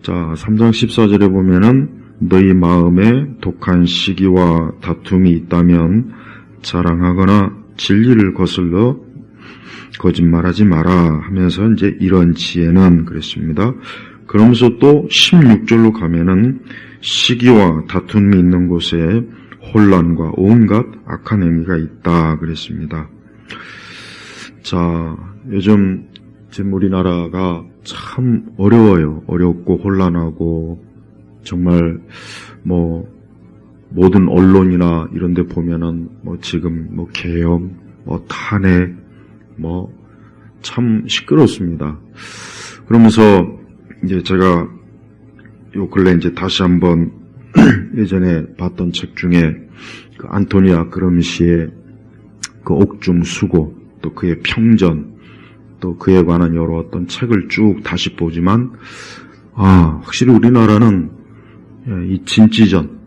자, 3장 14절에 보면은 너희 마음에 독한 시기와 다툼이 있다면 자랑하거나 진리를 거슬러 거짓말하지 마라 하면서 이제 이런 지혜는 그랬습니다. 그러면서 또 16절로 가면은 시기와 다툼이 있는 곳에 혼란과 온갖 악한 행위가 있다 그랬습니다. 자, 요즘 지금 우리나라가 참 어려워요. 어렵고 혼란하고 정말 모든 언론이나 이런 데 보면은 지금 개혁, 탄핵, 참 시끄럽습니다. 그러면서 이제 제가 요 근래 이제 다시 한번 예전에 봤던 책 중에 그 안토니아 그럼시의 그 옥중 수고, 또 그의 평전, 또 그에 관한 여러 어떤 책을 쭉 다시 보지만, 확실히 우리나라는 이 진지전,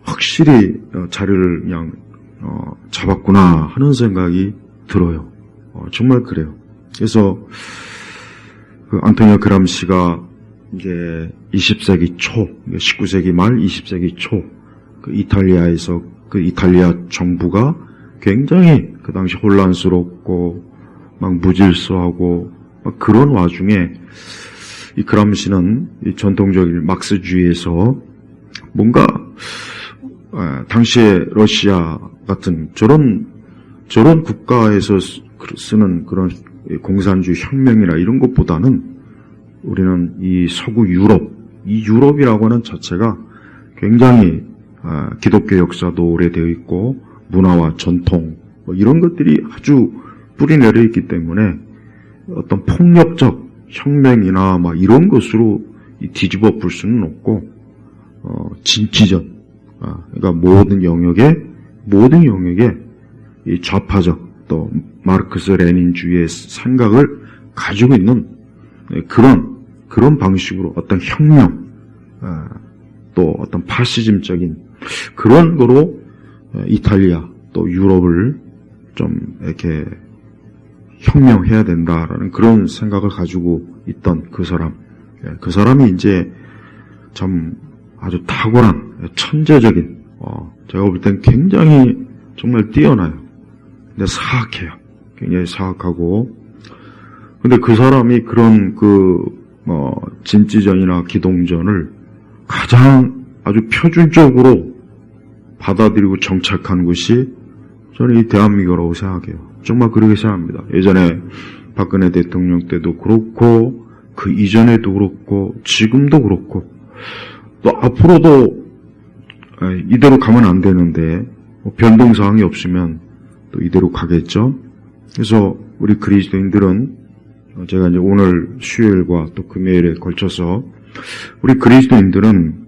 확실히 자리를 그냥 잡았구나 하는 생각이 들어요. 정말 그래요. 그래서 그 안토니오 그람시가 이제 20세기 초, 19세기 말 20세기 초 그 이탈리아에서 그 이탈리아 정부가 굉장히 그 당시 혼란스럽고 막 무질서하고 막 그런 와중에 이 그람시는 이 전통적인 막스주의에서 뭔가 당시에 러시아 같은 저런 국가에서 쓰는 그런 공산주의 혁명이나 이런 것보다는 우리는 이 서구 유럽, 이 유럽이라고 하는 자체가 굉장히 기독교 역사도 오래되어 있고 문화와 전통 이런 것들이 아주 뿌리 내려 있기 때문에 어떤 폭력적 혁명이나 막 이런 것으로 뒤집어 볼 수는 없고 진취전, 그러니까 모든 영역에 이 좌파적 또 마르크스 레닌주의의 생각을 가지고 있는 그런 방식으로 어떤 혁명, 또 어떤 파시즘적인 그런 거로 이탈리아 또 유럽을 좀 이렇게 혁명해야 된다라는 그런 생각을 가지고 있던 그 사람. 그 사람이 이제 참 아주 탁월한 천재적인, 제가 볼 땐 굉장히 정말 뛰어나요. 근데 사악해요. 굉장히 사악하고. 근데 그 사람이 그런 진지전이나 기동전을 가장 아주 표준적으로 받아들이고 정착한 것이 저는 이 대한민국이라고 생각해요. 정말 그렇게 생각합니다. 예전에 박근혜 대통령 때도 그렇고 그 이전에도 그렇고 지금도 그렇고 또 앞으로도 이대로 가면 안 되는데 변동사항이 없으면 또 이대로 가겠죠. 그래서 우리 그리스도인들은 제가 이제 오늘 수요일과 또 금요일에 걸쳐서 우리 그리스도인들은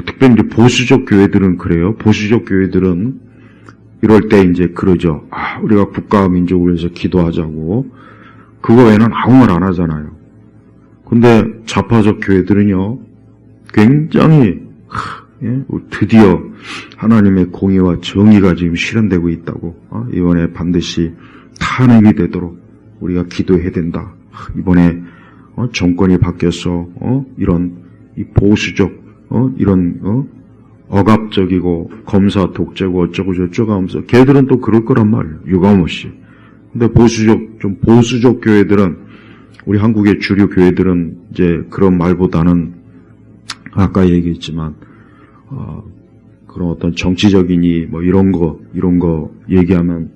특별히 이제 보수적 교회들은 그래요. 보수적 교회들은 이럴 때 이제 그러죠. 우리가 국가와 민족을 위해서 기도하자고. 그거 외에는 아무 말 안 하잖아요. 근데 좌파적 교회들은요, 굉장히, 드디어 하나님의 공의와 정의가 지금 실현되고 있다고. 이번에 반드시 탄핵이 되도록 우리가 기도해야 된다. 이번에 정권이 바뀌어서 이런 이 보수적 이런 억압적이고 검사 독재고 어쩌고 저쩌고 하면서 걔들은 또 그럴 거란 말이에요. 유감없이. 근데 보수적 교회들은 우리 한국의 주류 교회들은 이제 그런 말보다는 아까 얘기했지만 그런 어떤 정치적이니 이런 거 얘기하면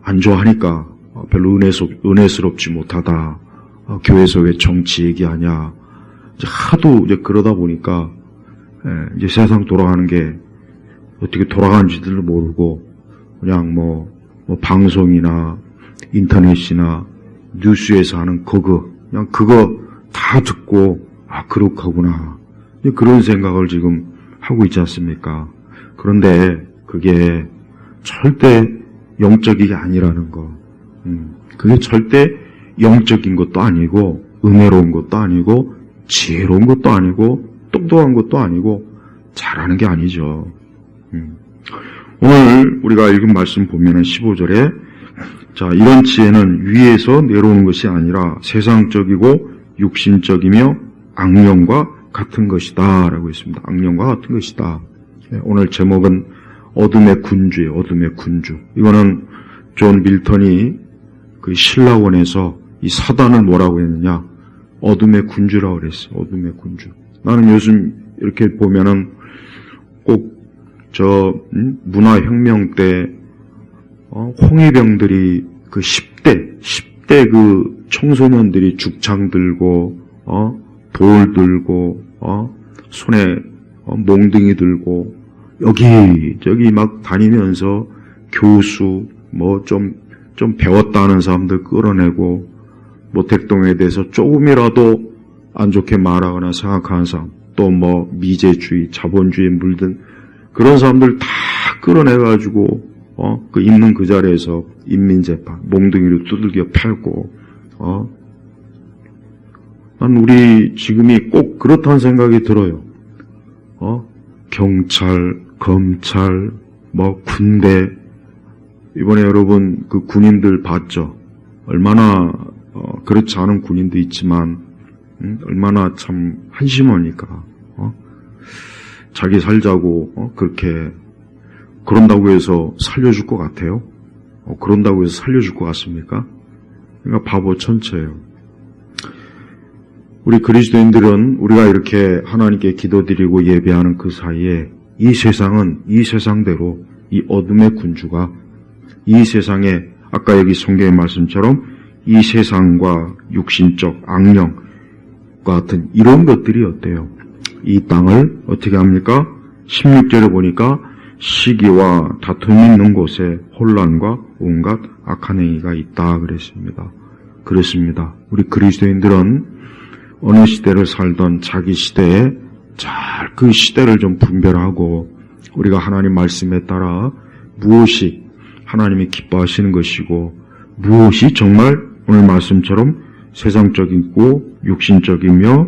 안 좋아하니까 별로 은혜스럽지 못하다. 교회에서 왜 정치 얘기하냐. 이제 하도 이제 그러다 보니까 이제 세상 돌아가는 게 어떻게 돌아가는지도 모르고 그냥 방송이나 인터넷이나 뉴스에서 하는 그냥 그거 다 듣고 그렇구나. 그런 생각을 지금 하고 있지 않습니까? 그런데 그게 절대 영적이 아니라는 거. 그게 절대 영적인 것도 아니고 은혜로운 것도 아니고 지혜로운 것도 아니고 똑똑한 것도 아니고 잘하는 게 아니죠. 오늘 우리가 읽은 말씀 보면은 15절에 자, 이런 지혜는 위에서 내려오는 것이 아니라 세상적이고 육신적이며 악령과 같은 것이다 라고 했습니다. 악령과 같은 것이다. 오늘 제목은 어둠의 군주예요. 어둠의 군주. 이거는 존 밀턴이 그 신라원에서 이 사단을 뭐라고 했느냐? 어둠의 군주라고 그랬어요. 어둠의 군주. 나는 요즘 이렇게 보면은 꼭 문화혁명 때 홍위병들이 그 10대 그 청소년들이 죽창 들고 돌 들고 손에 몽둥이 들고 여기저기 막 다니면서 교수 뭐 좀 배웠다는 사람들 끌어내고 모택동에 대해서 조금이라도 안 좋게 말하거나 생각하는 사람, 또 뭐 미제주의, 자본주의에 물든 그런 사람들 다 끌어내가지고 그 있는 그 자리에서 인민재판 몽둥이로 두들겨 펴고 난 우리 지금이 꼭 그렇다는 생각이 들어요. 경찰, 검찰, 뭐 군대. 이번에 여러분 그 군인들 봤죠? 얼마나 그렇지 않은 군인도 있지만 얼마나 참 한심하니까 자기 살자고 그렇게 그런다고 해서 살려줄 것 같아요? 그런다고 해서 살려줄 것 같습니까? 그러니까 바보 천체예요. 우리 그리스도인들은 우리가 이렇게 하나님께 기도드리고 예배하는 그 사이에 이 세상은 이 세상대로 이 어둠의 군주가 이 세상에 아까 여기 성경의 말씀처럼 이 세상과 육신적 악령과 같은 이런 것들이 어때요? 이 땅을 어떻게 합니까? 16절에 보니까 시기와 다툼이 있는 곳에 혼란과 온갖 악한 행위가 있다 그랬습니다. 그렇습니다. 우리 그리스도인들은 어느 시대를 살던 자기 시대에 잘 그 시대를 좀 분별하고 우리가 하나님 말씀에 따라 무엇이 하나님이 기뻐하시는 것이고 무엇이 정말 오늘 말씀처럼 세상적이고 육신적이며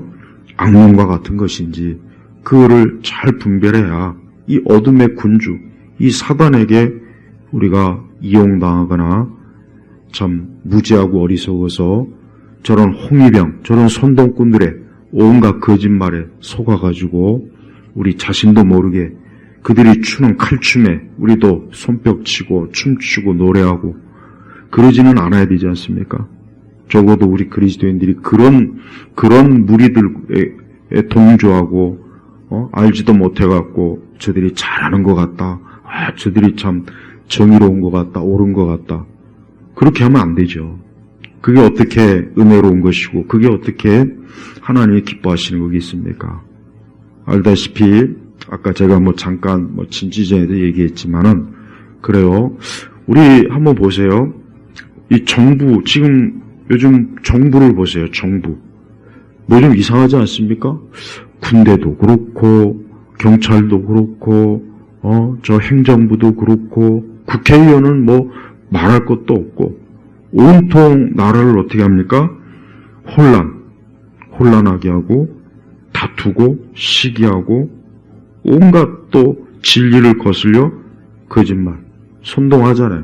악령과 같은 것인지 그거를 잘 분별해야 이 어둠의 군주, 이 사단에게 우리가 이용당하거나 참 무지하고 어리석어서 저런 홍위병, 저런 선동꾼들의 온갖 거짓말에 속아가지고 우리 자신도 모르게 그들이 추는 칼춤에 우리도 손뼉 치고 춤추고 노래하고 그러지는 않아야 되지 않습니까? 적어도 우리 그리스도인들이 그런 무리들에 동조하고 알지도 못해갖고 저들이 잘하는 것 같다. 저들이 참 정의로운 것 같다. 옳은 것 같다. 그렇게 하면 안 되죠. 그게 어떻게 은혜로운 것이고 그게 어떻게 하나님이 기뻐하시는 거겠습니까? 알다시피 아까 제가 잠깐 진지전에도 얘기했지만은 그래요. 우리 한번 보세요. 이 정부 지금 요즘 정부를 보세요. 정부 뭐 좀 이상하지 않습니까? 군대도 그렇고 경찰도 그렇고 저 행정부도 그렇고 국회의원은 뭐 말할 것도 없고 온통 나라를 어떻게 합니까? 혼란하게 하고 다투고 시기하고 온갖 또 진리를 거슬려 거짓말 선동하잖아요.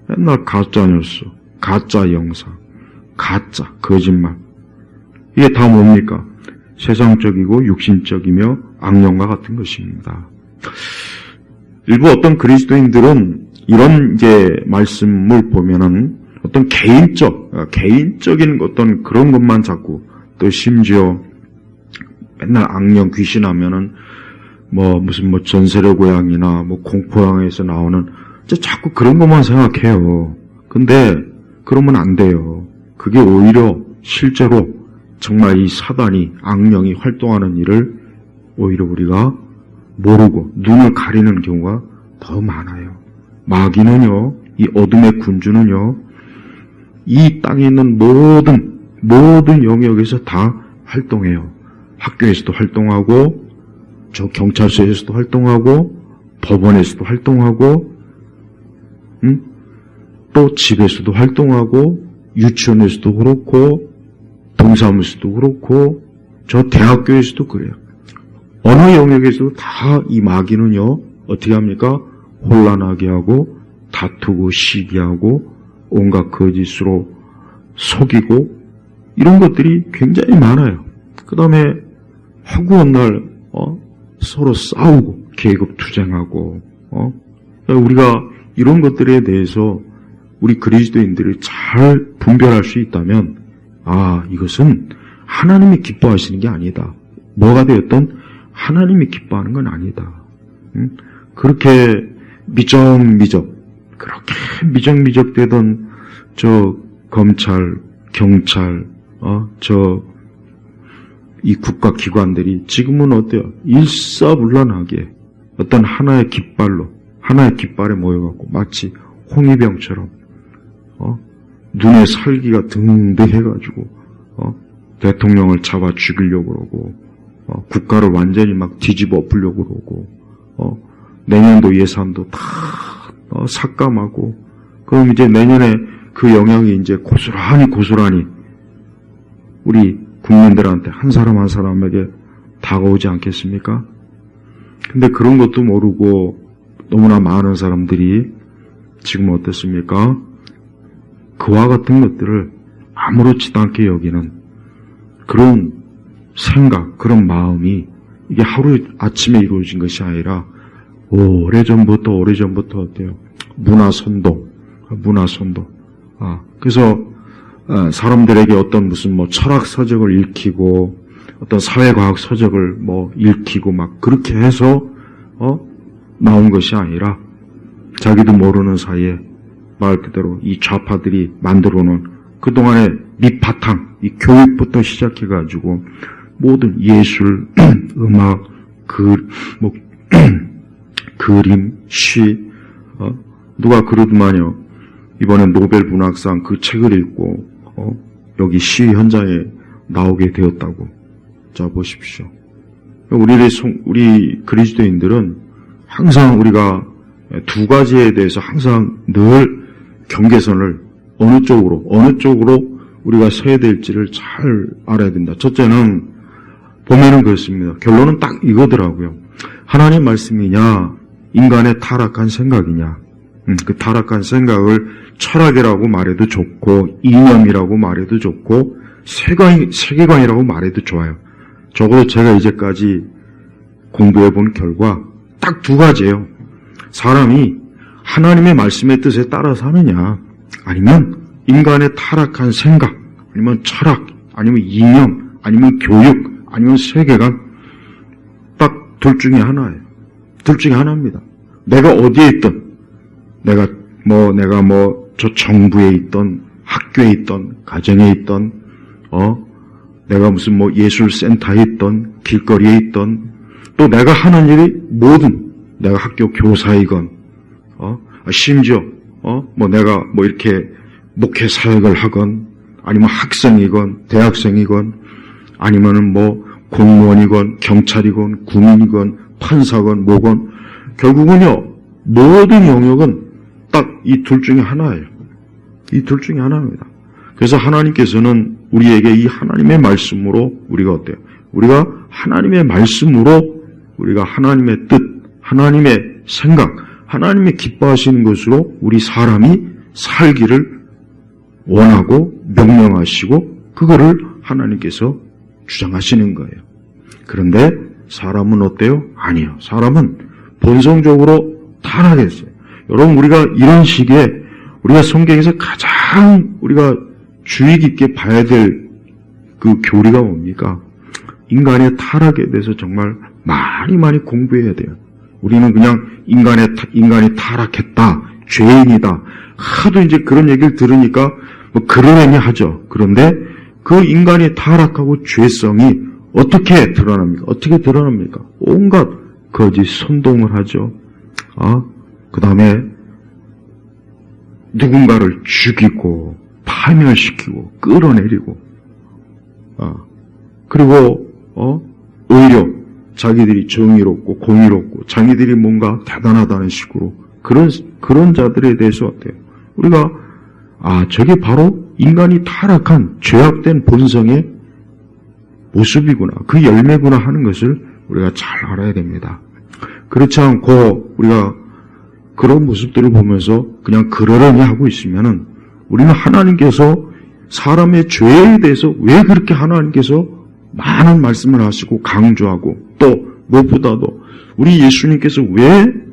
맨날 가짜 뉴스, 가짜 영상, 가짜 거짓말. 이게 다 뭡니까? 세상적이고 육신적이며 악령과 같은 것입니다. 일부 어떤 그리스도인들은 이런 이제 말씀을 보면은 어떤 개인적인 어떤 그런 것만 자꾸 또 심지어 맨날 악령 귀신 하면은 무슨 전설의 고향이나 공포영화에서 나오는 자꾸 그런 것만 생각해요. 근데 그러면 안 돼요. 그게 오히려 실제로 정말 이 사단이 악령이 활동하는 일을 오히려 우리가 모르고 눈을 가리는 경우가 더 많아요. 마귀는요, 이 어둠의 군주는요, 이 땅에 있는 모든 영역에서 다 활동해요. 학교에서도 활동하고, 저 경찰서에서도 활동하고, 법원에서도 활동하고, 또 집에서도 활동하고, 유치원에서도 그렇고, 동사무소도 그렇고, 저 대학교에서도 그래요. 어느 영역에서도 다 이 마귀는요, 어떻게 합니까? 혼란하게 하고, 다투고, 시기하고, 온갖 거짓으로 속이고, 이런 것들이 굉장히 많아요. 그 다음에 허구한 날 서로 싸우고 계급투쟁하고 우리가 이런 것들에 대해서 우리 그리스도인들이 잘 분별할 수 있다면 이것은 하나님이 기뻐하시는 게 아니다. 뭐가 되었던 하나님이 기뻐하는 건 아니다. 그렇게 그렇게 미적미적 되던 저 검찰, 경찰, 이 국가기관들이 지금은 어때요? 일사불란하게 어떤 하나의 깃발에 모여갖고 마치 홍위병처럼 눈에 살기가 등등해가지고 대통령을 잡아 죽이려고 그러고 국가를 완전히 막 뒤집어 엎으려고 그러고 내년도 예산도 다 삭감하고 그럼 이제 내년에 그 영향이 이제 고스란히 우리 국민들한테 한 사람 한 사람에게 다가오지 않겠습니까? 근데 그런 것도 모르고 너무나 많은 사람들이 지금 어떻습니까? 그와 같은 것들을 아무렇지도 않게 여기는 그런 생각, 그런 마음이 이게 하루 아침에 이루어진 것이 아니라 오래전부터 어때요? 문화선동. 그래서 사람들에게 어떤 무슨 철학 서적을 읽히고 어떤 사회과학 서적을 읽히고 막 그렇게 해서 나온 것이 아니라 자기도 모르는 사이에 말 그대로 이 좌파들이 만들어 놓은 그동안의 밑바탕, 이 교육부터 시작해가지고 모든 예술, 음악, 그림, 시, 누가 그러더만요. 이번에 노벨 문학상 그 책을 읽고, 여기 시 현장에 나오게 되었다고. 자, 보십시오. 우리 그리스도인들은 항상 우리가 두 가지에 대해서 항상 늘 경계선을 어느 쪽으로 우리가 서야 될지를 잘 알아야 된다. 첫째는 보면은 그렇습니다. 결론은 딱 이거더라고요. 하나님 말씀이냐, 인간의 타락한 생각이냐. 그 타락한 생각을 철학이라고 말해도 좋고, 이념이라고 말해도 좋고, 세계관이라고 말해도 좋아요. 적어도 제가 이제까지 공부해 본 결과 딱 두 가지예요. 사람이 하나님의 말씀의 뜻에 따라 사느냐, 아니면 인간의 타락한 생각, 아니면 철학, 아니면 이념, 아니면 교육, 아니면 세계관, 딱 둘 중에 하나예요. 둘 중에 하나입니다. 내가 어디에 있든, 내가 저 정부에 있던, 학교에 있던, 가정에 있던, 내가 무슨 예술센터에 있던, 길거리에 있던, 또 내가 하는 일이 뭐든, 내가 학교 교사이건, 심지어, 내가 이렇게 목회 사역을 하건, 아니면 학생이건, 대학생이건, 아니면은 공무원이건, 경찰이건, 군인이건, 판사건, 뭐건, 결국은요, 모든 영역은 딱 이 둘 중에 하나예요. 이 둘 중에 하나입니다. 그래서 하나님께서는 우리에게 이 하나님의 말씀으로 우리가 어때요? 우리가 하나님의 말씀으로 우리가 하나님의 뜻, 하나님의 생각, 하나님이 기뻐하시는 것으로 우리 사람이 살기를 원하고 명령하시고 그거를 하나님께서 주장하시는 거예요. 그런데 사람은 어때요? 아니요. 사람은 본성적으로 타락했어요. 여러분, 우리가 이런 식의 우리가 성경에서 가장 우리가 주의 깊게 봐야 될 그 교리가 뭡니까? 인간의 타락에 대해서 정말 많이 공부해야 돼요. 우리는 그냥 인간이 타락했다, 죄인이다. 하도 이제 그런 얘기를 들으니까 그러려니 하죠. 그런데 그 인간이 타락하고 죄성이 어떻게 드러납니까? 온갖 거짓 선동을 하죠. 그 다음에 누군가를 죽이고 파멸시키고 끌어내리고 그리고 오히려 자기들이 정의롭고 공의롭고 자기들이 뭔가 대단하다는 식으로 그런 자들에 대해서 어때요? 우리가 저게 바로 인간이 타락한 죄악된 본성의 모습이구나, 그 열매구나 하는 것을 우리가 잘 알아야 됩니다. 그렇지 않고 우리가 그런 모습들을 보면서 그냥 그러려니 하고 있으면은 우리는 하나님께서 사람의 죄에 대해서 왜 그렇게 하나님께서 많은 말씀을 하시고 강조하고 또 무엇보다도 우리 예수님께서 왜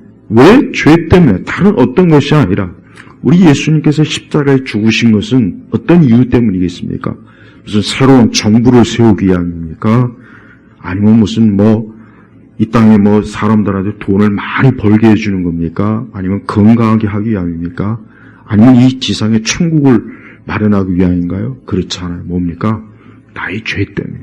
죄 때문에 다른 어떤 것이 아니라 우리 예수님께서 십자가에 죽으신 것은 어떤 이유 때문이겠습니까? 무슨 새로운 정부를 세우기 위함입니까? 아니면 무슨 이 땅에 사람들한테 돈을 많이 벌게 해주는 겁니까? 아니면 건강하게 하기 위함입니까? 아니면 이 지상에 천국을 마련하기 위함인가요? 그렇지 않아요. 뭡니까? 나의 죄 때문에.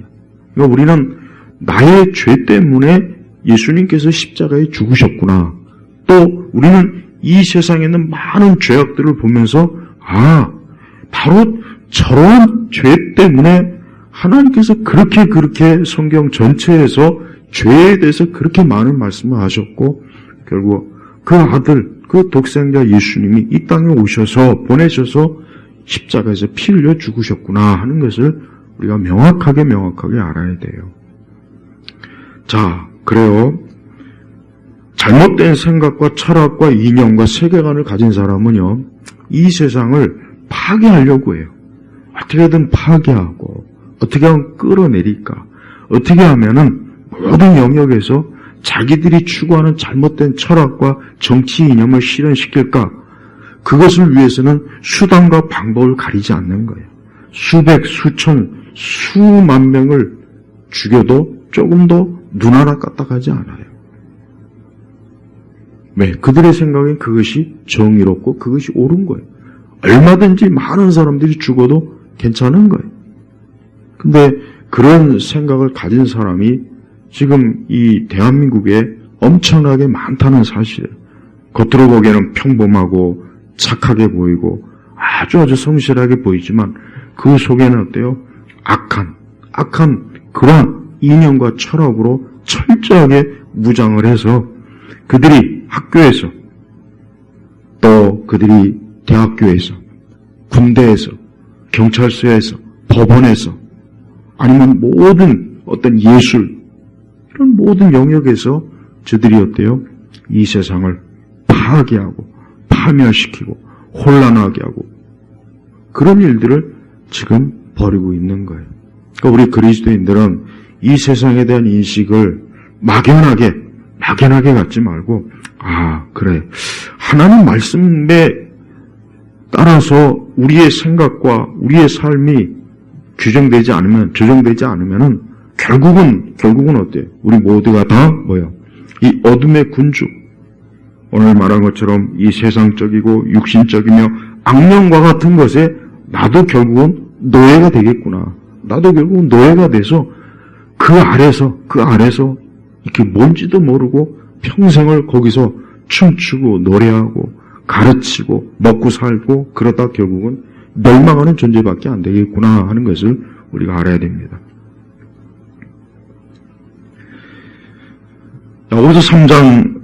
그러니까 우리는 나의 죄 때문에 예수님께서 십자가에 죽으셨구나. 또 우리는 이 세상에 있는 많은 죄악들을 보면서 바로 저런 죄 때문에 하나님께서 그렇게 성경 전체에서 죄에 대해서 그렇게 많은 말씀을 하셨고 결국 그 아들, 그 독생자 예수님이 이 땅에 오셔서 보내셔서 십자가에서 피 흘려 죽으셨구나 하는 것을 우리가 명확하게 알아야 돼요. 자, 그래요. 잘못된 생각과 철학과 이념과 세계관을 가진 사람은요, 이 세상을 파괴하려고 해요. 어떻게든 파괴하고, 어떻게 하면 끌어내릴까, 어떻게 하면은 모든 영역에서 자기들이 추구하는 잘못된 철학과 정치 이념을 실현시킬까, 그것을 위해서는 수단과 방법을 가리지 않는 거예요. 수백, 수천, 수만 명을 죽여도 조금 더 눈 하나 까딱하지 않아요. 왜? 그들의 생각엔 그것이 정의롭고 그것이 옳은 거예요. 얼마든지 많은 사람들이 죽어도 괜찮은 거예요. 근데 그런 생각을 가진 사람이 지금 이 대한민국에 엄청나게 많다는 사실이에요. 겉으로 보기에는 평범하고 착하게 보이고 아주 성실하게 보이지만 그 속에는 어때요? 악한 그러한 이념과 철학으로 철저하게 무장을 해서 그들이 학교에서 또 그들이 대학교에서 군대에서 경찰서에서 법원에서 아니면 모든 어떤 예술 이런 모든 영역에서 저들이 어때요? 이 세상을 파괴하고 파멸시키고 혼란하게 하고 그런 일들을 지금 벌이고 있는 거예요. 그러니까 우리 그리스도인들은 이 세상에 대한 인식을 막연하게 갖지 말고 그래. 하나님 말씀에 따라서 우리의 생각과 우리의 삶이 조정되지 않으면은 결국은 어때요? 우리 모두가 다 이 어둠의 군주. 오늘 말한 것처럼 이 세상적이고 육신적이며 악령과 같은 것에 나도 결국은 노예가 되겠구나. 나도 결국은 노예가 돼서 그 아래서 이렇게 뭔지도 모르고 평생을 거기서 춤추고 노래하고 가르치고 먹고 살고 그러다 결국은 멸망하는 존재밖에 안 되겠구나 하는 것을 우리가 알아야 됩니다. 오서 3장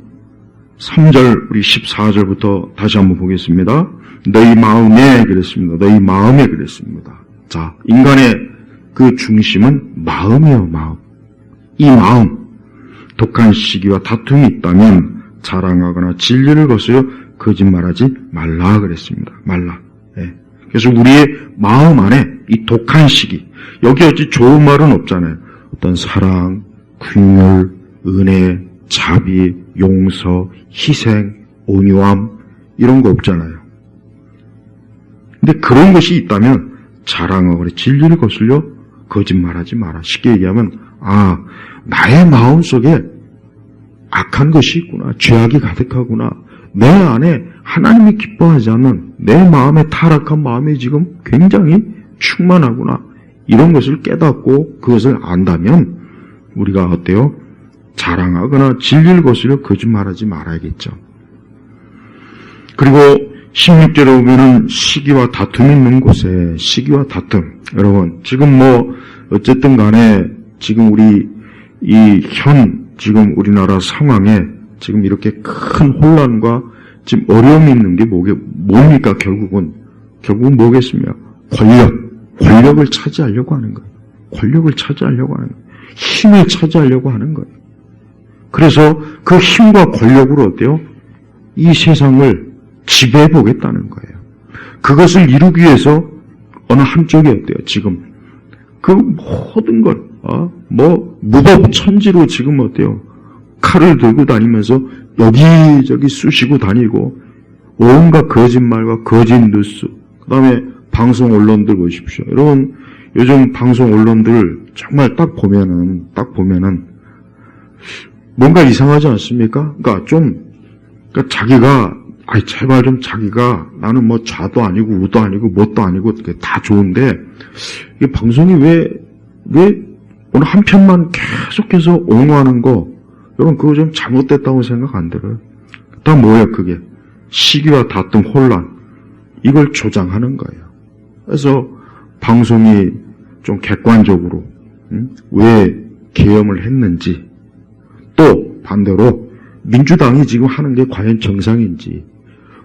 3절 우리 14절부터 다시 한번 보겠습니다. 너희 마음에 그랬습니다. 너희 마음에 그랬습니다. 자, 인간의 그 중심은 마음이요, 마음. 이 마음, 독한 시기와 다툼이 있다면 자랑하거나 진리를 거스려 거짓말하지 말라 그랬습니다. 말라. 예. 그래서 우리의 마음 안에 이 독한 시기, 여기 어찌 좋은 말은 없잖아요. 어떤 사랑, 긍휼, 은혜, 자비, 용서, 희생, 온유함 이런 거 없잖아요. 근데 그런 것이 있다면 자랑하거나 진리를 거슬려 거짓말하지 마라. 쉽게 얘기하면 나의 마음속에 악한 것이 있구나. 죄악이 가득하구나. 내 안에 하나님이 기뻐하지 않는 내 마음의 타락한 마음이 지금 굉장히 충만하구나. 이런 것을 깨닫고 그것을 안다면 우리가 어때요? 자랑하거나 진리를 거스려 거짓말하지 말아야겠죠. 그리고 16절에 보면은 시기와 다툼이 있는 곳에 시기와 다툼. 여러분 지금 어쨌든 간에 지금 우리 지금 우리나라 상황에 지금 이렇게 큰 혼란과 지금 어려움이 있는 게 뭡니까? 결국은 뭐겠습니까? 권력을 차지하려고 하는 거예요. 권력을 차지하려고 하는 거예요. 힘을 차지하려고 하는 거예요. 그래서 그 힘과 권력으로 어때요? 이 세상을 지배해 보겠다는 거예요. 그것을 이루기 위해서 어느 한쪽이 어때요? 지금 그 모든 걸 무법천지로 지금 어때요? 칼을 들고 다니면서 여기저기 쑤시고 다니고 온갖 거짓말과 거짓 뉴스, 그 다음에 방송 언론들 보십시오. 여러분 요즘 방송 언론들 정말 딱 보면은 뭔가 이상하지 않습니까? 그러니까 자기가 제발 좀 자기가 나는 뭐 좌도 아니고 우도 아니고 뭣도 아니고 다 좋은데 이게 방송이 왜 오늘 한 편만 계속해서 옹호하는 거 여러분 그거 좀 잘못됐다고 생각 안 들어요? 딱 뭐예요 그게? 시기와 다툼 혼란 이걸 조장하는 거예요. 그래서 방송이 좀 객관적으로 왜 계엄을 했는지 또 반대로 민주당이 지금 하는 게 과연 정상인지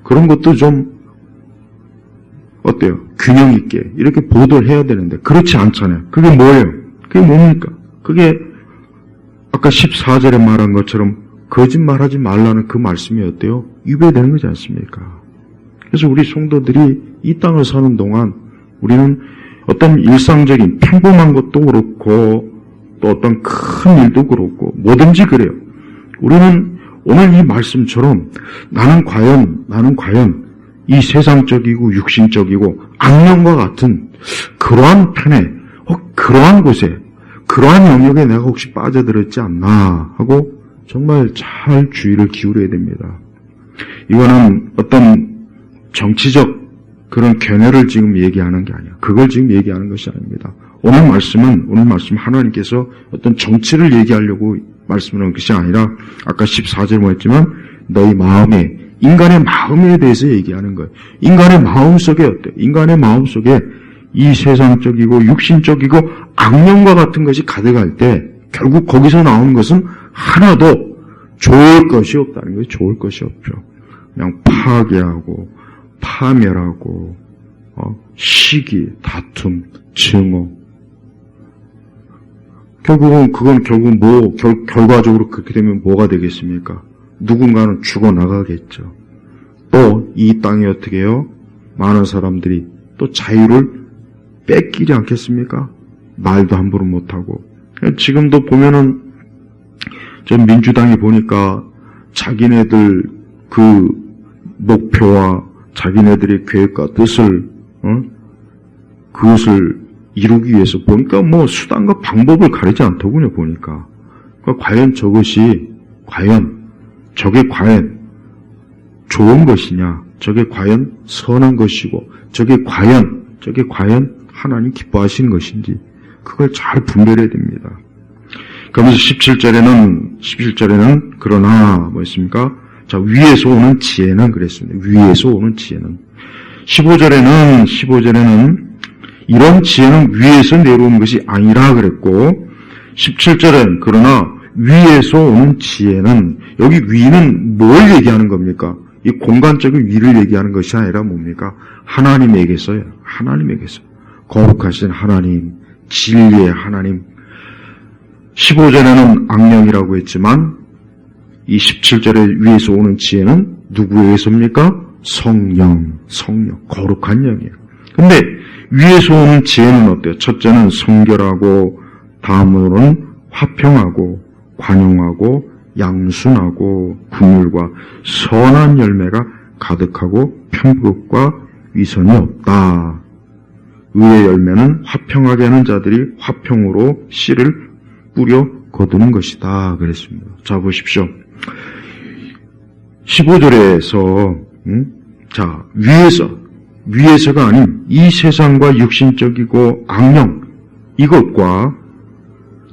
그런 것도 좀 어때요? 균형 있게 이렇게 보도를 해야 되는데 그렇지 않잖아요. 그게 뭐예요? 그게 뭡니까? 그게 아까 14절에 말한 것처럼 거짓말하지 말라는 그 말씀이 어때요? 위배되는 거지 않습니까? 그래서 우리 성도들이 이 땅을 사는 동안 우리는 어떤 일상적인 평범한 것도 그렇고 또 어떤 큰 일도 그렇고 뭐든지 그래요. 우리는 오늘 이 말씀처럼 나는 과연 이 세상적이고 육신적이고 악령과 같은 그러한 편에 그러한 곳에 그러한 영역에 내가 혹시 빠져들었지 않나 하고 정말 잘 주의를 기울여야 됩니다. 이거는 어떤 정치적 그런 견해를 지금 얘기하는 게 아니야. 그걸 지금 얘기하는 것이 아닙니다. 오늘 말씀 하나님께서 어떤 정치를 얘기하려고 말씀하는 것이 아니라 아까 14절 뭐였지만 너희 마음에 인간의 마음에 대해서 얘기하는 거예요. 인간의 마음속에 어때? 인간의 마음속에 이 세상적이고 육신적이고 악령과 같은 것이 가득할 때 결국 거기서 나오는 것은 하나도 좋을 것이 없다는 거예요. 좋을 것이 없죠. 그냥 파괴하고 파멸하고 시기, 다툼, 증오. 결과적으로 그렇게 되면 뭐가 되겠습니까? 누군가는 죽어나가겠죠. 또 이 땅에 어떻게 해요? 많은 사람들이 또 자유를 뺏기지 않겠습니까? 말도 함부로 못하고. 지금도 보면은 전 민주당이 보니까 자기네들 그 목표와 자기네들의 계획과 뜻을 그것을 이루기 위해서 보니까 뭐 수단과 방법을 가리지 않더군요. 보니까 그러니까 과연 저게 과연 좋은 것이냐, 저게 과연 선한 것이고 저게 과연 하나님 기뻐하시는 것인지 그걸 잘 분별해야 됩니다. 그러면서 17절에는 그러나 뭐였습니까? 자, 위에서 오는 지혜는 그랬습니다. 위에서 오는 지혜는 15절에는 이런 지혜는 위에서 내려오는 것이 아니라 그랬고 17절은 그러나 위에서 오는 지혜는 여기 위는 뭘 얘기하는 겁니까? 이 공간적인 위를 얘기하는 것이 아니라 뭡니까? 하나님에게서요. 거룩하신 하나님, 진리의 하나님. 15절에는 악령이라고 했지만 이 17절에 위에서 오는 지혜는 누구에게서입니까? 성령, 거룩한 영이에요. 근데 위에서 오는 지혜는 어때요? 첫째는 성결하고 다음으로는 화평하고 관용하고 양순하고 긍휼과 선한 열매가 가득하고 편국과 위선이 없다. 의의 열매는 화평하게 하는 자들이 화평으로 씨를 뿌려 거두는 것이다. 그랬습니다. 자, 보십시오. 15절에서 자, 위에서가 아닌 이 세상과 육신적이고 악령 이것과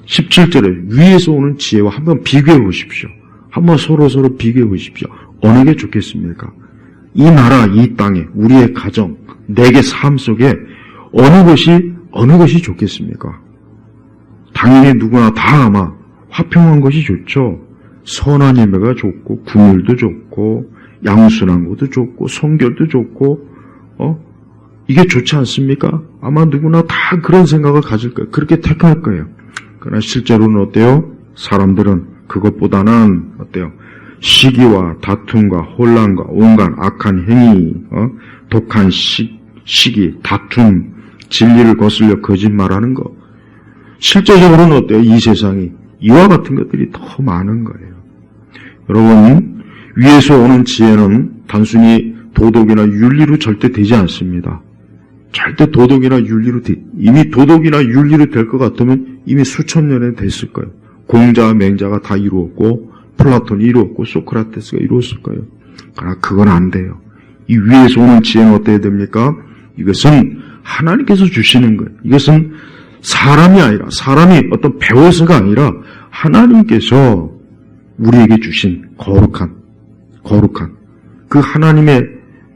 17절에 위에서 오는 지혜와 한번 비교해 보십시오. 한번 서로 비교해 보십시오. 어느 게 좋겠습니까? 이 나라, 이 땅에, 우리의 가정, 내게 삶 속에 어느 것이 좋겠습니까? 당연히 누구나 다 아마 화평한 것이 좋죠. 선한 예배가 좋고, 긍휼도 좋고, 양순한 것도 좋고, 성결도 좋고, 이게 좋지 않습니까? 아마 누구나 다 그런 생각을 가질 거예요. 그렇게 택할 거예요. 그러나 실제로는 어때요? 사람들은 그것보다는 어때요? 시기와 다툼과 혼란과 온갖 악한 행위, 독한 시기, 다툼, 진리를 거슬려 거짓말하는 거. 실제적으로는 어때요? 이 세상이 이와 같은 것들이 더 많은 거예요. 여러분, 위에서 오는 지혜는 단순히 도덕이나 윤리로 절대 되지 않습니다. 절대 도덕이나 윤리로 이미 도덕이나 윤리로 될 것 같으면 이미 수천 년에 됐을 거예요. 공자, 맹자가 다 이루었고 플라톤이 이루었고 소크라테스가 이루었을 거예요. 그러나 그건 안 돼요. 이 위에서 오는 지혜는 어때야 됩니까? 이것은 하나님께서 주시는 거예요. 이것은 사람이 아니라, 사람이 어떤 배워서가 아니라 하나님께서 우리에게 주신 거룩한 그 하나님의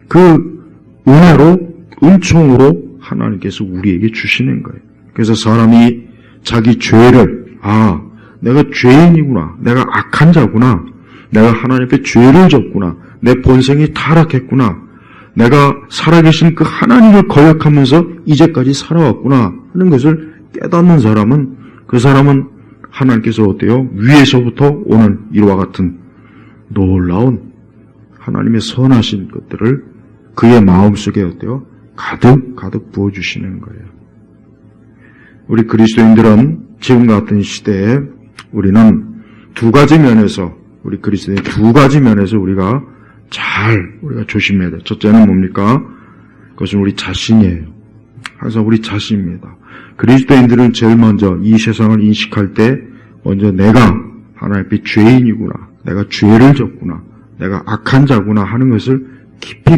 그 은혜로, 은총으로 하나님께서 우리에게 주시는 거예요. 그래서 사람이 자기 죄를, 내가 죄인이구나, 내가 악한 자구나, 내가 하나님 앞에 죄를 졌구나, 내 본성이 타락했구나, 내가 살아계신 그 하나님을 거역하면서 이제까지 살아왔구나 하는 것을 깨닫는 사람은, 그 사람은 하나님께서 어때요? 위에서부터 오는 이와 같은 놀라운 하나님의 선하신 것들을 그의 마음속에 어때요? 가득 부어주시는 거예요. 우리 그리스도인들은 지금 같은 시대에 우리는 두 가지 면에서, 우리 그리스도인 두 가지 면에서 우리가 조심해야 돼요. 첫째는 뭡니까? 그것은 우리 자신이에요. 항상 우리 자신입니다. 그리스도인들은 제일 먼저 이 세상을 인식할 때 먼저 내가 하나님 앞에 죄인이구나, 내가 죄를 졌구나, 내가 악한 자구나 하는 것을 깊이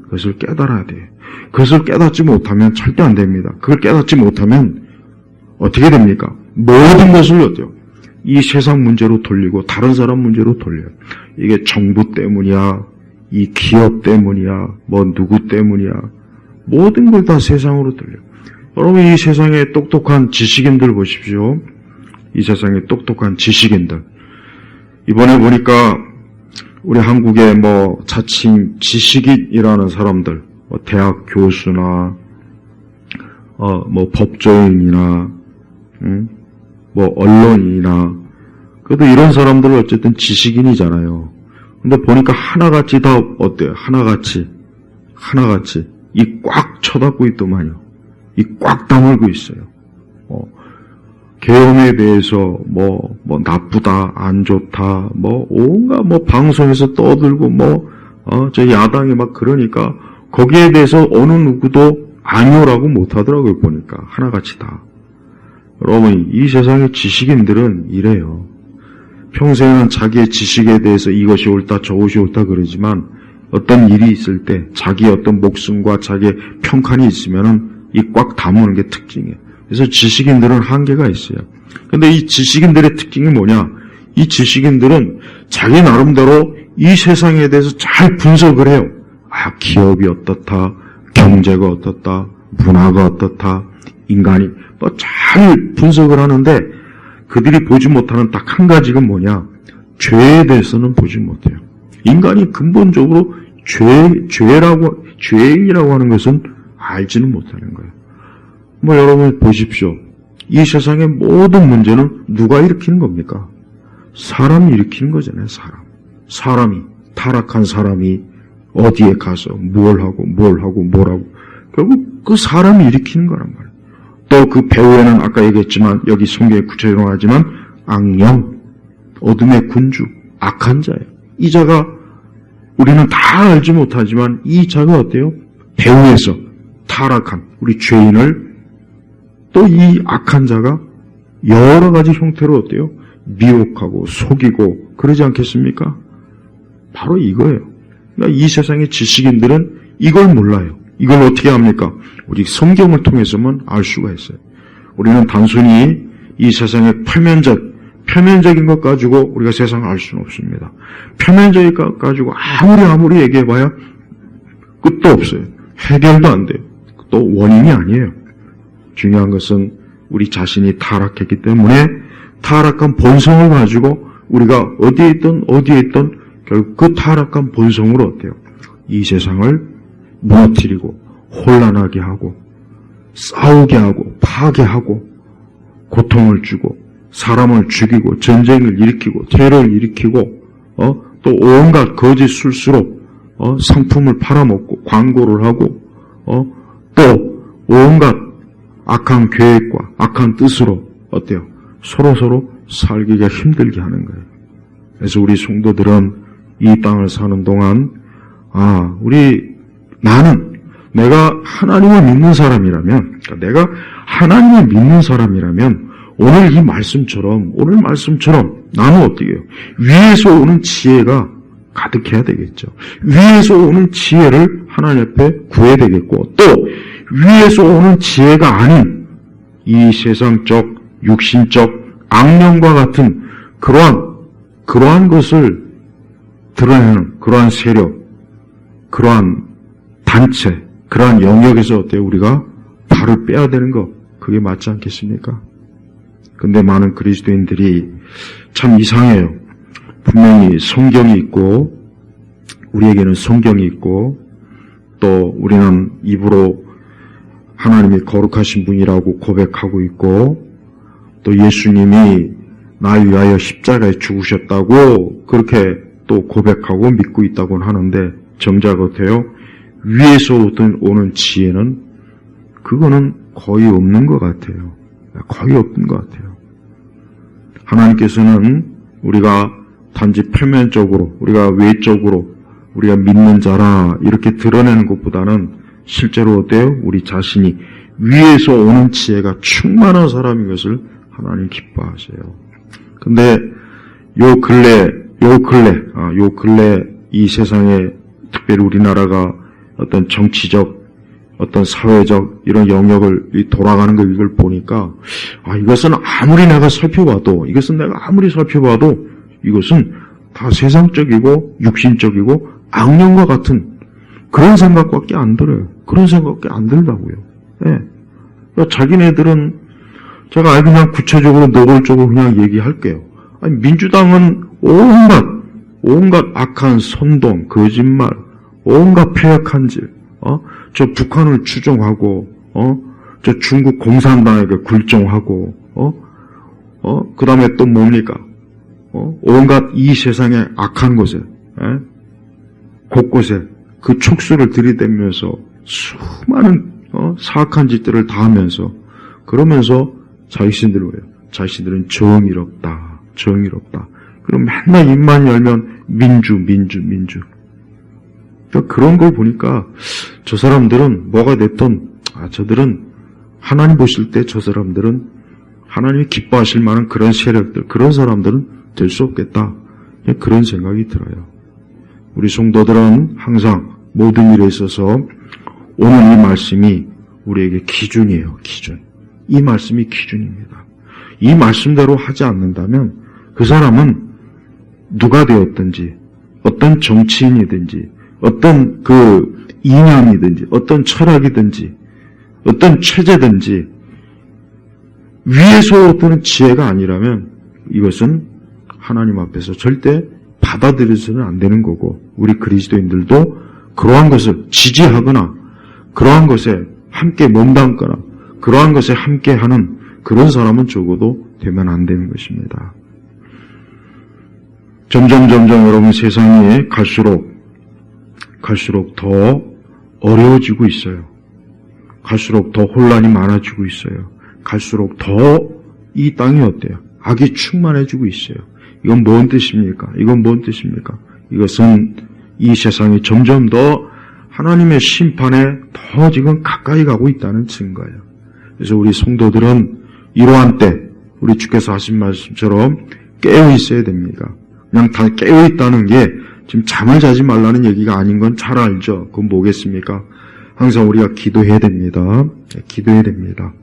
그것을 깨달아야 돼요. 그것을 깨닫지 못하면 절대 안 됩니다. 그걸 깨닫지 못하면 어떻게 됩니까? 모든 것을 어때요? 이 세상 문제로 돌리고 다른 사람 문제로 돌려요. 이게 정부 때문이야, 이 기업 때문이야, 누구 때문이야, 모든 걸 다 세상으로 돌려요. 여러분, 이 세상에 똑똑한 지식인들 보십시오. 이 세상에 똑똑한 지식인들. 이번에 보니까 우리 한국의 자칭 지식인이라는 사람들, 대학 교수나 법조인이나 언론인이나, 그래도 이런 사람들은 어쨌든 지식인이잖아요. 근데 보니까 하나같이 다 어때요? 하나같이 이 꽉 쳐닫고 있더만요. 이 꽉 다물고 있어요. 계엄에 대해서 나쁘다, 안 좋다, 온갖 방송에서 떠들고 저 야당이 막 그러니까 거기에 대해서 어느 누구도 아니오라고 못하더라고요. 보니까 하나같이 다. 여러분, 이 세상의 지식인들은 이래요. 평생은 자기의 지식에 대해서 이것이 옳다, 저것이 옳다 그러지만 어떤 일이 있을 때 자기의 어떤 목숨과 자기의 평판이 있으면은 이 꽉 다무는 게 특징이에요. 그래서 지식인들은 한계가 있어요. 근데 이 지식인들의 특징이 뭐냐? 이 지식인들은 자기 나름대로 이 세상에 대해서 잘 분석을 해요. 기업이 어떻다, 경제가 어떻다, 문화가 어떻다, 인간이 잘 분석을 하는데 그들이 보지 못하는 딱 한 가지가 뭐냐? 죄에 대해서는 보지 못해요. 인간이 근본적으로 죄인이라고 하는 것은 알지는 못하는 거예요. 여러분 보십시오. 이 세상의 모든 문제는 누가 일으키는 겁니까? 사람이 일으키는 거잖아요. 사람이, 타락한 사람이 어디에 가서 뭘 하고 결국 그 사람이 일으키는 거란 말이에요. 또 그 배후에는 아까 얘기했지만 여기 성경에 구체적으로 하지만 악령, 어둠의 군주, 악한 자예요. 이 자가 우리는 다 알지 못하지만 이 자가 어때요? 배후에서 타락한 우리 죄인을 또 이 악한 자가 여러 가지 형태로 어때요? 미혹하고 속이고 그러지 않겠습니까? 바로 이거예요. 그러니까 이 세상의 지식인들은 이걸 몰라요. 이걸 어떻게 합니까? 우리 성경을 통해서만 알 수가 있어요. 우리는 단순히 이 세상의 표면적인 것 가지고 우리가 세상을 알 수는 없습니다. 표면적인 것 가지고 아무리 얘기해봐야 끝도 없어요. 해결도 안 돼요. 또 원인이 아니에요. 중요한 것은 우리 자신이 타락했기 때문에 타락한 본성을 가지고 우리가 어디에 있든 결국 그 타락한 본성으로 어때요? 이 세상을 무너뜨리고 혼란하게 하고 싸우게 하고 파괴하고 고통을 주고 사람을 죽이고 전쟁을 일으키고 테러를 일으키고 또 온갖 거짓 술수로 상품을 팔아먹고 광고를 하고 또 온갖 악한 계획과 악한 뜻으로 어때요? 서로 살기가 힘들게 하는 거예요. 그래서 우리 성도들은 이 땅을 사는 동안 내가 하나님을 믿는 사람이라면, 내가 하나님을 믿는 사람이라면 오늘 말씀처럼 나는 어떻게 해요? 위에서 오는 지혜가 가득해야 되겠죠. 위에서 오는 지혜를 하나님 앞에 구해야 되겠고, 또 위에서 오는 지혜가 아닌 이 세상적, 육신적, 악령과 같은 그러한 것을 드러내는 그러한 세력, 그러한 단체, 그러한 영역에서 어때요? 우리가 발을 빼야 되는 거, 그게 맞지 않겠습니까? 근데 많은 그리스도인들이 참 이상해요. 분명히 성경이 있고, 우리에게는 성경이 있고, 또 우리는 입으로 하나님이 거룩하신 분이라고 고백하고 있고, 또 예수님이 나 위하여 십자가에 죽으셨다고 그렇게 또 고백하고 믿고 있다고 하는데, 정작 어때요? 위에서 오는 지혜는 그거는 거의 없는 것 같아요. 거의 없는 것 같아요. 하나님께서는 우리가 단지 표면적으로, 우리가 외적으로 우리가 믿는 자라 이렇게 드러내는 것보다는 실제로 어때요? 우리 자신이 위에서 오는 지혜가 충만한 사람인 것을 하나님 기뻐하세요. 근데 요 근래 이 세상에, 특별히 우리나라가 어떤 정치적, 어떤 사회적 이런 영역을 돌아가는 거 이걸 보니까 이것은 내가 살펴봐도 이것은 다 세상적이고 육신적이고 악령과 같은 그런 생각밖에 안 들어요. 그런 생각밖에 안 들다고요. 예. 그러니까 자기네들은 제가 그냥 구체적으로 노골적으로 그냥 얘기할게요. 민주당은 온갖 악한 선동, 거짓말, 온갖 폐역한 질, 저 북한을 추종하고, 저 중국 공산당에게 굴종하고, 그 다음에 또 뭡니까? 온갖 이 세상의 악한 곳에, 곳곳에 그 촉수를 들이대면서 수많은, 사악한 짓들을 다 하면서, 그러면서 자신들은 정의롭다. 그럼 맨날 입만 열면 민주. 그러니까 그런 걸 보니까 저 사람들은 뭐가 됐든 저들은 하나님 보실 때 저 사람들은 하나님이 기뻐하실 만한 그런 세력들, 그런 사람들은 될 수 없겠다. 그런 생각이 들어요. 우리 성도들은 항상 모든 일에 있어서 오늘 이 말씀이 우리에게 기준이에요. 기준. 이 말씀이 기준입니다. 이 말씀대로 하지 않는다면 그 사람은 누가 되었든지, 어떤 정치인이든지, 어떤 그 이념이든지, 어떤 철학이든지, 어떤 체제든지 위에서 오는 지혜가 아니라면 이것은 하나님 앞에서 절대 받아들여서는 안 되는 거고, 우리 그리스도인들도 그러한 것을 지지하거나 그러한 것에 함께 몸담거나 그러한 것에 함께하는 그런 사람은 적어도 되면 안 되는 것입니다. 점점 여러분 세상이 갈수록 더 어려워지고 있어요. 갈수록 더 혼란이 많아지고 있어요. 갈수록 더 이 땅이 어때요? 악이 충만해지고 있어요. 이건 뭔 뜻입니까? 이것은 이 세상이 점점 더 하나님의 심판에 더 지금 가까이 가고 있다는 증거예요. 그래서 우리 성도들은 이러한 때 우리 주께서 하신 말씀처럼 깨어 있어야 됩니다. 그냥 다 깨어 있다는 게 지금 잠을 자지 말라는 얘기가 아닌 건 잘 알죠. 그건 뭐겠습니까? 항상 우리가 기도해야 됩니다. 기도해야 됩니다.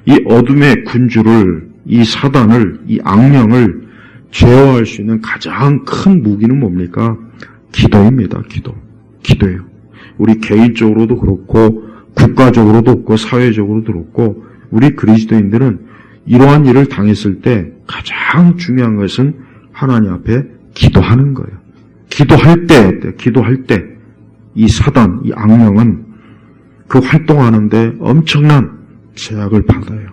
이 어둠의 군주를, 이 사단을, 이 악령을 제어할 수 있는 가장 큰 무기는 뭡니까? 기도입니다. 기도예요. 우리 개인적으로도 그렇고 국가적으로도 그렇고 사회적으로도 그렇고 우리 그리스도인들은 이러한 일을 당했을 때 가장 중요한 것은 하나님 앞에 기도하는 거예요. 기도할 때 이 사단, 이 악령은 그 활동하는데 엄청난 제약을 받아요.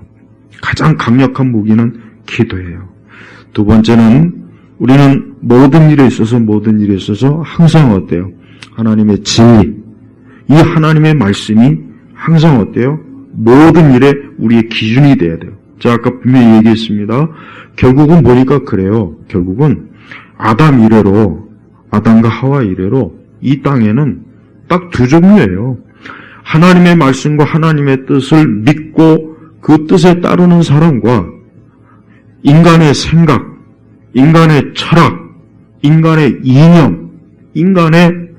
가장 강력한 무기는 기도예요. 두 번째는 우리는 모든 일에 있어서 항상 어때요? 하나님의 진리, 이 하나님의 말씀이 항상 어때요? 모든 일에 우리의 기준이 돼야 돼요. 제가 아까 분명히 얘기했습니다. 결국은 보니까 그래요. 결국은 아담과 하와 이래로 이 땅에는 딱 두 종류예요. 하나님의 말씀과 하나님의 뜻을 믿고 그 뜻에 따르는 사람과 인간의 생각, 인간의 철학, 인간의 이념, 인간의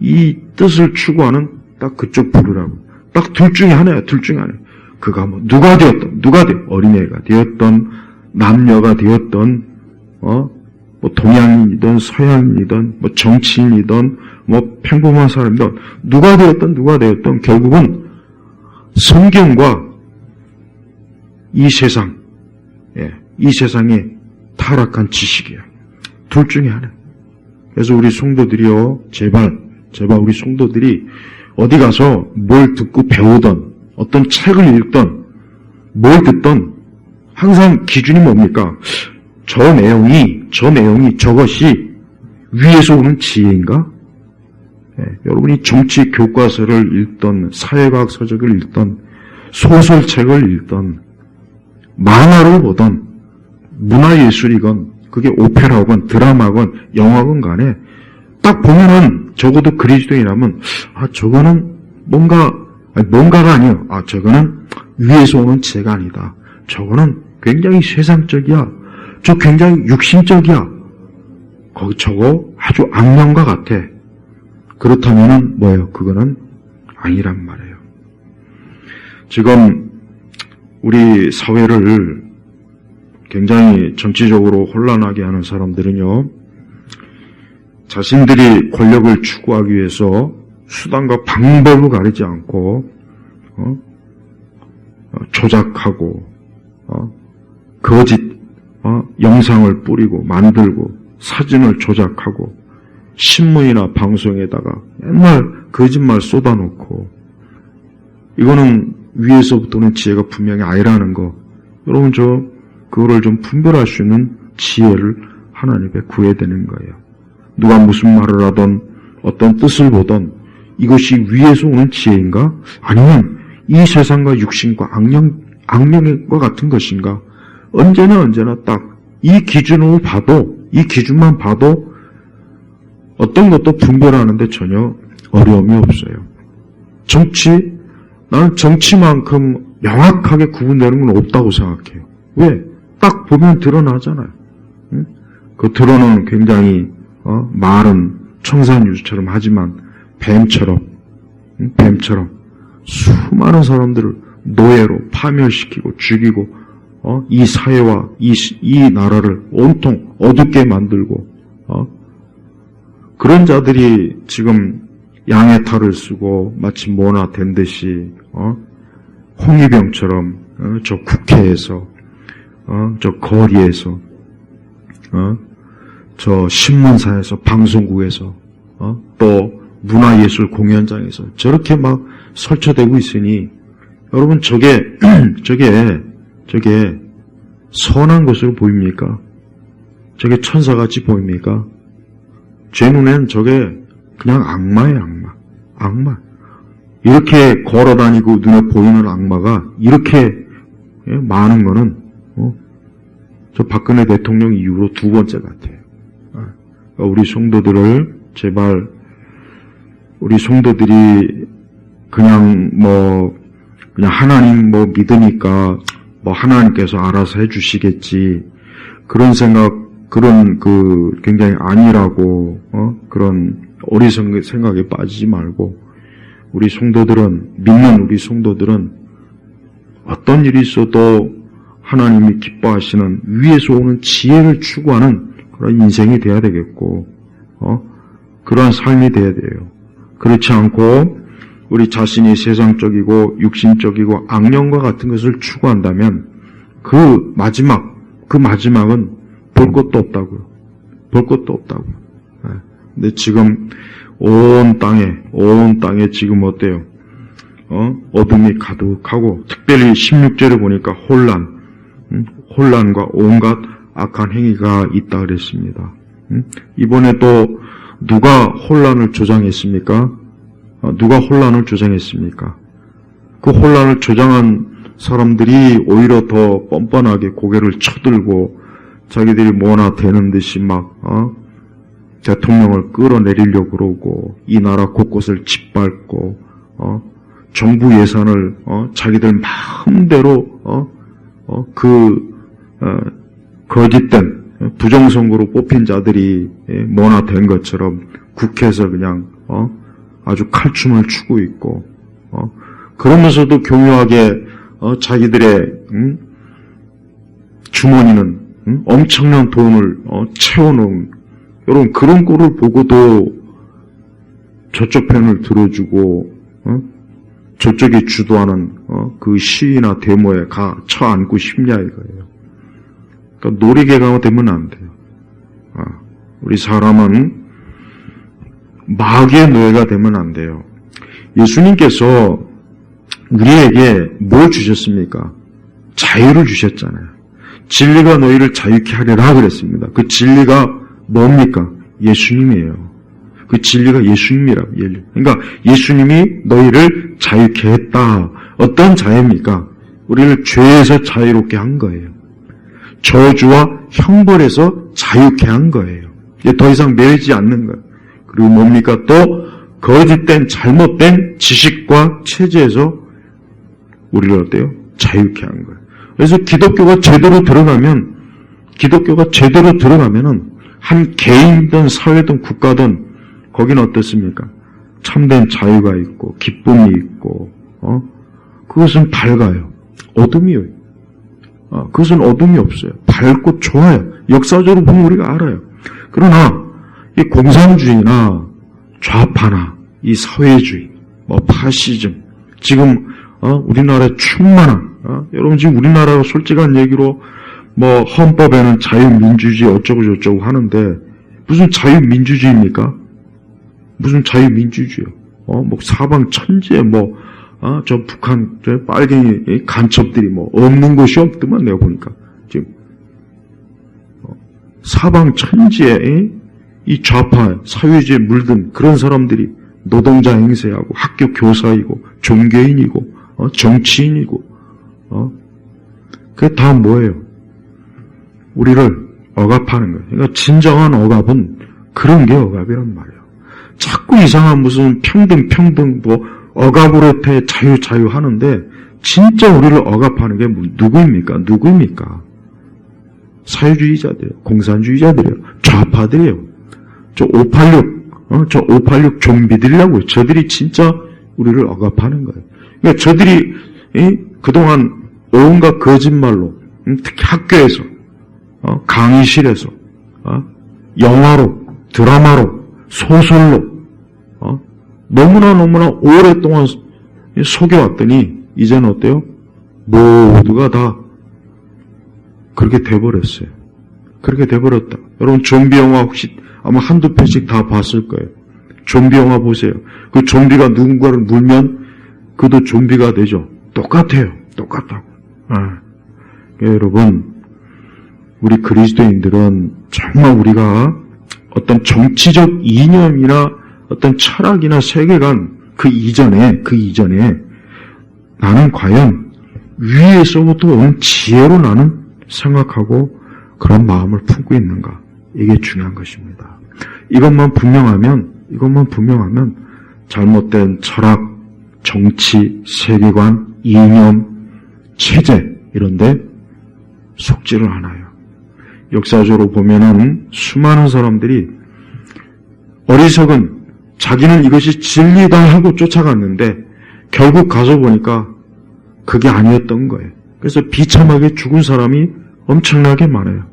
이 뜻을 추구하는 딱 그쪽 부류라고. 딱 둘 중에 하나야, 둘 중에 하나. 그가 뭐 누가 되었던, 어린애가 되었던, 남녀가 되었던, 뭐 동양인이든 서양인이든, 뭐 정치인이든, 뭐 평범한 사람이든, 누가 되었던 결국은 성경과 이 세상, 이 세상의 타락한 지식이야. 둘 중에 하나. 그래서 우리 성도들이요, 제발 우리 성도들이 어디 가서 뭘 듣고 배우던, 어떤 책을 읽던, 뭘 듣던, 항상 기준이 뭡니까? 저 내용이 저것이 위에서 오는 지혜인가? 여러분이 정치 교과서를 읽던, 사회과학 서적을 읽던, 소설책을 읽던, 만화를 보던, 문화예술이건, 그게 오페라건, 드라마건, 영화건 간에, 딱 보면은, 적어도 그리스도인이라면, 저거는 뭔가가 아니에요. 저거는 위에서 오는 지혜가 아니다. 저거는 굉장히 세상적이야. 저 굉장히 육신적이야. 저거 아주 악령과 같아. 그렇다면은 뭐예요? 그거는 아니란 말이에요. 지금 우리 사회를 굉장히 정치적으로 혼란하게 하는 사람들은요, 자신들이 권력을 추구하기 위해서 수단과 방법을 가리지 않고 조작하고 거짓 영상을 뿌리고 만들고 사진을 조작하고 신문이나 방송에다가 맨날 거짓말 쏟아놓고, 이거는 위에서부터는 지혜가 분명히 아니라는 거, 여러분 그거를 좀 분별할 수 있는 지혜를 하나님께 구해야 되는 거예요. 누가 무슨 말을 하든 어떤 뜻을 보든 이것이 위에서 오는 지혜인가? 아니면 이 세상과 육신과 악령과 같은 것인가? 언제나 딱 이 기준으로 봐도, 이 기준만 봐도 어떤 것도 분별하는데 전혀 어려움이 없어요. 나는 정치만큼 명확하게 구분되는 건 없다고 생각해요. 왜? 딱 보면 드러나잖아요. 응? 그 드러는 굉장히 말은 청산유수처럼 하지만 뱀처럼 수많은 사람들을 노예로 파멸시키고 죽이고 이 사회와 이 나라를 온통 어둡게 만들고 그런 자들이 지금 양의 탈을 쓰고 마치 뭐나 된 듯이 홍위병처럼 저 국회에서 저 거리에서 저 신문사에서 방송국에서 또 문화예술 공연장에서 저렇게 막 설쳐대고 있으니 여러분 저게 선한 것으로 보입니까? 저게 천사같이 보입니까? 제 눈엔 저게 그냥 악마예요, 악마. 이렇게 걸어다니고 눈에 보이는 악마가 이렇게 많은 거는 저 박근혜 대통령 이후로 두 번째 같아요. 우리 성도들을 제발, 우리 성도들이 그냥 하나님 믿으니까 하나님께서 알아서 해주시겠지, 그런 생각, 굉장히 아니라고, 그런 어리석은 생각에 빠지지 말고, 믿는 우리 성도들은 어떤 일이 있어도 하나님이 기뻐하시는 위에서 오는 지혜를 추구하는 그런 인생이 돼야 되겠고, 그러한 삶이 돼야 돼요. 그렇지 않고, 우리 자신이 세상적이고 육신적이고 악령과 같은 것을 추구한다면 그 마지막은 볼 것도 없다고요. 근데 지금 온 땅에 지금 어때요? 어둠이 가득하고, 특별히 16절에 보니까 혼란과 온갖 악한 행위가 있다 그랬습니다. 이번에 또 누가 혼란을 조장했습니까? 그 혼란을 조장한 사람들이 오히려 더 뻔뻔하게 고개를 쳐들고 자기들이 뭐나 되는 듯이 막 대통령을 끌어내리려고 그러고 이 나라 곳곳을 짓밟고 정부 예산을 자기들 마음대로 거짓된 부정선거로 뽑힌 자들이 뭐나 된 것처럼 국회에서 그냥 아주 칼춤을 추고 있고 그러면서도 교묘하게 자기들의 주머니는 엄청난 돈을 채워놓은 여러분 그런 꼴을 보고도 저쪽 편을 들어주고 저쪽이 주도하는 그 시위나 데모에 처앉고 싶냐 이거예요. 그러니까 놀이개가 되면 안 돼요. 우리 사람은 마귀의 노예가 되면 안 돼요. 예수님께서 우리에게 뭘 주셨습니까? 자유를 주셨잖아요. 진리가 너희를 자유케 하리라 그랬습니다. 그 진리가 뭡니까? 예수님이에요. 그 진리가 예수님이라고. 그러니까 예수님이 너희를 자유케 했다. 어떤 자유입니까? 우리를 죄에서 자유롭게 한 거예요. 저주와 형벌에서 자유케 한 거예요. 이제 더 이상 매이지 않는 거예요. 그리고 뭡니까? 또 거짓된 잘못된 지식과 체제에서 우리를 어때요? 자유케 한 거예요. 그래서 기독교가 제대로 들어가면은 한 개인이든 사회든 국가든 거기는 어떻습니까? 참된 자유가 있고 기쁨이 있고 그것은 밝아요. 어둠이요. 그것은 어둠이 없어요. 밝고 좋아요. 역사적으로 보면 우리가 알아요. 그러나 이 공산주의나 좌파나 이 사회주의, 파시즘 지금 우리나라에 충만한 여러분 지금 우리나라가 솔직한 얘기로 헌법에는 자유민주주의 어쩌고 저쩌고 하는데 무슨 자유민주주의입니까? 무슨 자유민주주의요? 사방 천지에 저 북한 저 빨갱이 간첩들이 없는 곳이 없더만 내가 보니까 지금 사방 천지에 이 좌파 사회주의에 물든 그런 사람들이 노동자 행세하고 학교 교사이고 종교인이고 정치인이고 그게 다 뭐예요? 우리를 억압하는 거예요. 그러니까 진정한 억압은 그런 게 억압이란 말이에요. 자꾸 이상한 무슨 평등 억압으로 자유 하는데 진짜 우리를 억압하는 게 누구입니까? 사회주의자들이에요. 공산주의자들이에요. 좌파들이에요. 저 586 좀비들이라고요. 저들이 진짜 우리를 억압하는 거예요. 그러니까 저들이 그동안 온갖 거짓말로 특히 학교에서 강의실에서 영화로 드라마로 소설로 너무나 오랫동안 속여왔더니 이제는 어때요? 모두가 다 그렇게 돼버렸어요. 그렇게 돼버렸다. 여러분 좀비 영화 혹시 아마 한두 편씩 다 봤을 거예요. 좀비 영화 보세요. 그 좀비가 누군가를 물면 그도 좀비가 되죠. 똑같아요. 똑같다고. 여러분 우리 그리스도인들은 정말 우리가 어떤 정치적 이념이나 어떤 철학이나 세계관 그 이전에 나는 과연 위에서부터 오는 지혜로 나는 생각하고 그런 마음을 품고 있는가? 이게 중요한 것입니다. 이것만 분명하면 잘못된 철학, 정치, 세계관, 이념, 체제 이런데 속지를 않아요. 역사적으로 보면은 수많은 사람들이 어리석은 자기는 이것이 진리다 하고 쫓아갔는데 결국 가서 보니까 그게 아니었던 거예요. 그래서 비참하게 죽은 사람이 엄청나게 많아요.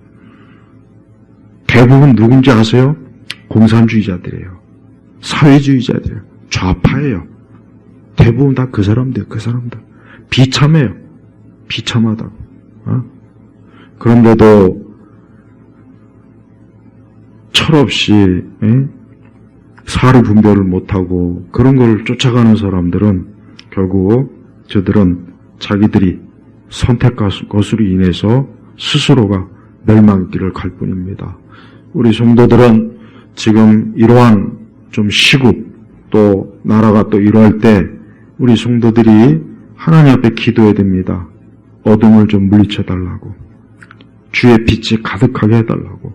대부분 누군지 아세요? 공산주의자들이에요. 사회주의자들이에요. 좌파예요. 대부분 다 그 사람들. 비참해요. 비참하다고. 그런데도 철없이 사르 분별을 못하고 그런 걸 쫓아가는 사람들은 결국 저들은 자기들이 선택한 것으로 인해서 스스로가 멸망길을 갈 뿐입니다. 우리 성도들은 지금 이러한 좀 시국 또 나라가 또 이러할 때 우리 성도들이 하나님 앞에 기도해야 됩니다. 어둠을 좀 물리쳐달라고, 주의 빛이 가득하게 해달라고,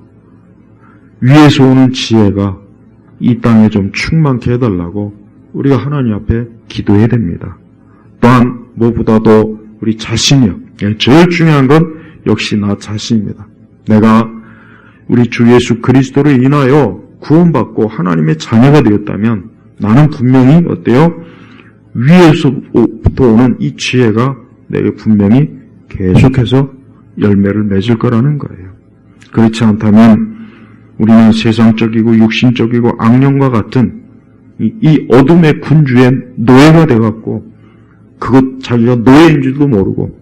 위에서 오는 지혜가 이 땅에 좀 충만케 해달라고 우리가 하나님 앞에 기도해야 됩니다. 또한 무엇보다도 우리 자신이요, 제일 중요한 건 역시 나 자신입니다. 내가 우리 주 예수 그리스도로 인하여 구원받고 하나님의 자녀가 되었다면 나는 분명히 어때요? 위에서부터 오는 이 지혜가 내게 분명히 계속해서 열매를 맺을 거라는 거예요. 그렇지 않다면 우리는 세상적이고 육신적이고 악령과 같은 이 어둠의 군주의 노예가 돼갖고 그것 자기가 노예인 줄도 모르고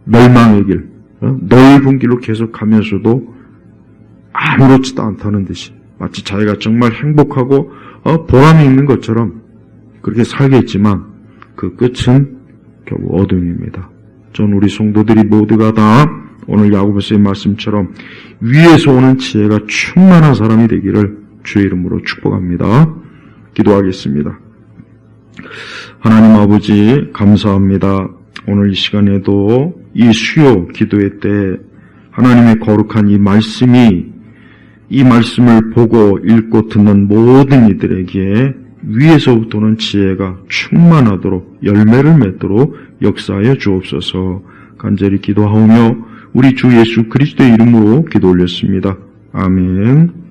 멸망의 길, 넓은 길로 계속 가면서도 아무렇지도 않다는 듯이 마치 자기가 정말 행복하고 보람이 있는 것처럼 그렇게 살겠지만 그 끝은 결국 어둠입니다. 전 우리 성도들이 모두가 다 오늘 야고보서의 말씀처럼 위에서 오는 지혜가 충만한 사람이 되기를 주의 이름으로 축복합니다. 기도하겠습니다. 하나님 아버지 감사합니다. 오늘 이 시간에도 이 수요 기도회 때 하나님의 거룩한 이 말씀이 이 말씀을 보고 읽고 듣는 모든 이들에게 위에서부터는 지혜가 충만하도록 열매를 맺도록 역사하여 주옵소서. 간절히 기도하오며 우리 주 예수 그리스도의 이름으로 기도 올렸습니다. 아멘.